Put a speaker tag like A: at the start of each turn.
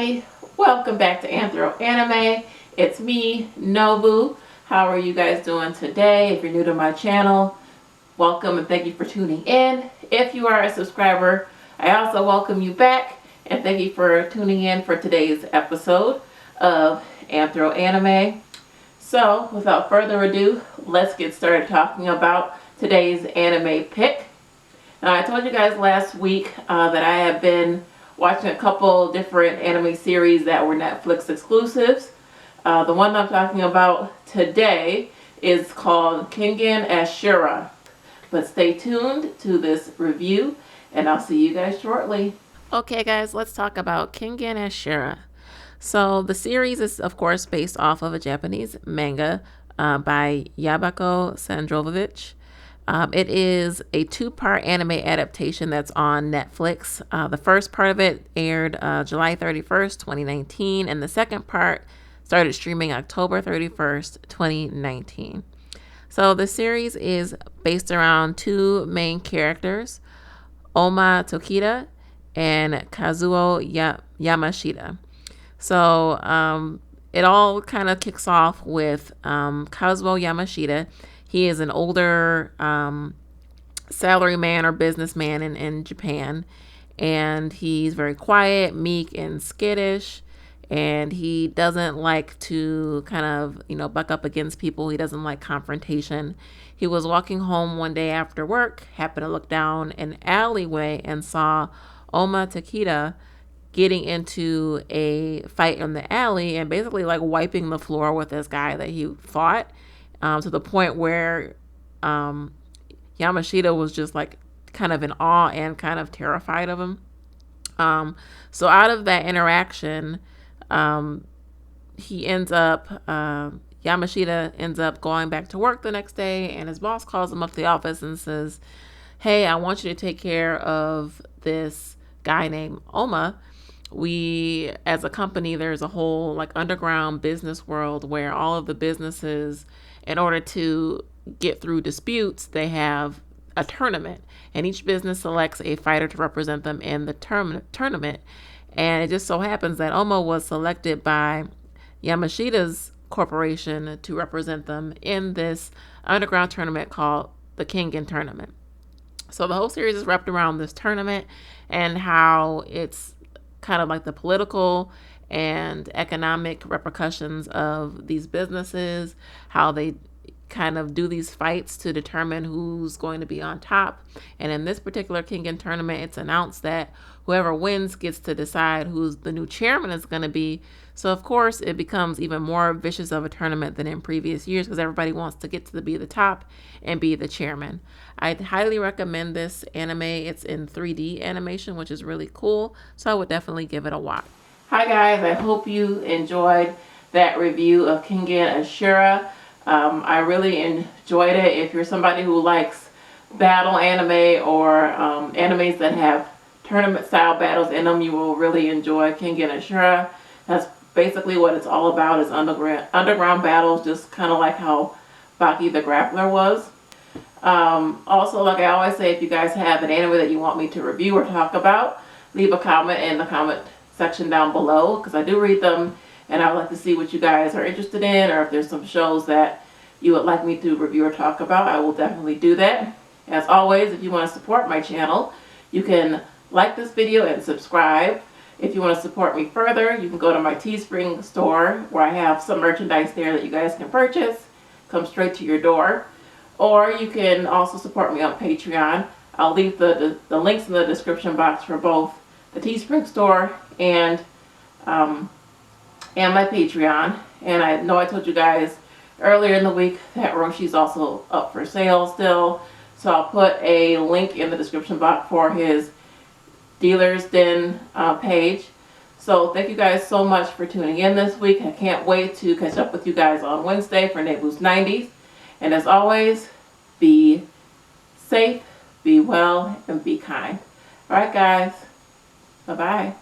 A: everybody, welcome back to Anthro Anime. It's me, Nobu. How are you guys doing today? If you're new to my channel, welcome and thank you for tuning in. If you are a subscriber, I also welcome you back and thank you for tuning in for today's episode of Anthro Anime. So without further ado, let's get started talking about today's anime pick. Now, I told you guys last week that I have been watching a couple different anime series that were Netflix exclusives. The one I'm talking about today is called Kengan Ashura. But stay tuned to this review and I'll see you guys shortly. Okay guys, let's talk about Kengan Ashura. So the series is of course based off of a Japanese manga by Yabako Sandrovich. It is a two-part anime adaptation that's on Netflix. The first part of it aired July 31st, 2019, and the second part started streaming October 31st, 2019. So the series is based around two main characters, Oma Tokita and Kazuo Yamashita. So it all kind of kicks off with Kazuo Yamashita. He is an older salaryman or businessman in Japan, and he's very quiet, meek, and skittish, and he doesn't like to kind of, buck up against people. He doesn't like confrontation. He was walking home one day after work, happened to look down an alleyway and saw Oma Takeda getting into a fight in the alley and basically like wiping the floor with this guy that he fought. To the point where Yamashita was just like kind of in awe and kind of terrified of him. So out of that interaction, Yamashita ends up going back to work the next day, and his boss calls him up to the office and says, "Hey, I want you to take care of this guy named Oma. We, as a company, there's a whole like underground business world where all of the businesses, in order to get through disputes, they have a tournament, and each business selects a fighter to represent them in the tournament. And it just so happens that Oma was selected by Yamashita's corporation to represent them in this underground tournament called the Kengan Tournament. So the whole series is wrapped around this tournament and how it's kind of like the political and economic repercussions of these businesses, how they kind of do these fights to determine who's going to be on top. And in this particular Kengan tournament, it's announced that whoever wins gets to decide who's the new chairman is going to be. So of course it becomes even more vicious of a tournament than in previous years because everybody wants to get to be the top and be the chairman. I highly recommend this anime. It's in 3D animation, which is really cool. So I would definitely give it a watch. Hi guys, I hope you enjoyed that review of Kengan Ashura. I really enjoyed it. If you're somebody who likes battle anime or animes that have tournament style battles in them, you will really enjoy Kengan Ashura. That's basically what it's all about, is underground battles, just kind of like how Baki the Grappler was. Also, like I always say, if you guys have an anime that you want me to review or talk about, leave a comment in the comment section down below, because I do read them and I would like to see what you guys are interested in, or if there's some shows that you would like me to review or talk about, I will definitely do that. As always, if you want to support my channel, you can like this video and subscribe. If you want to support me further, you can go to my Teespring store where I have some merchandise there that you guys can purchase. Come straight to your door. Or you can also support me on Patreon. I'll leave the links in the description box for both the Teespring store and my Patreon. And I know I told you guys earlier in the week that Roshi's also up for sale still. So I'll put a link in the description box for his Dealer's Den page. So thank you guys so much for tuning in this week. I can't wait to catch up with you guys on Wednesday for Nebu's 90s. And as always, be safe, be well, and be kind. Alright guys, bye-bye.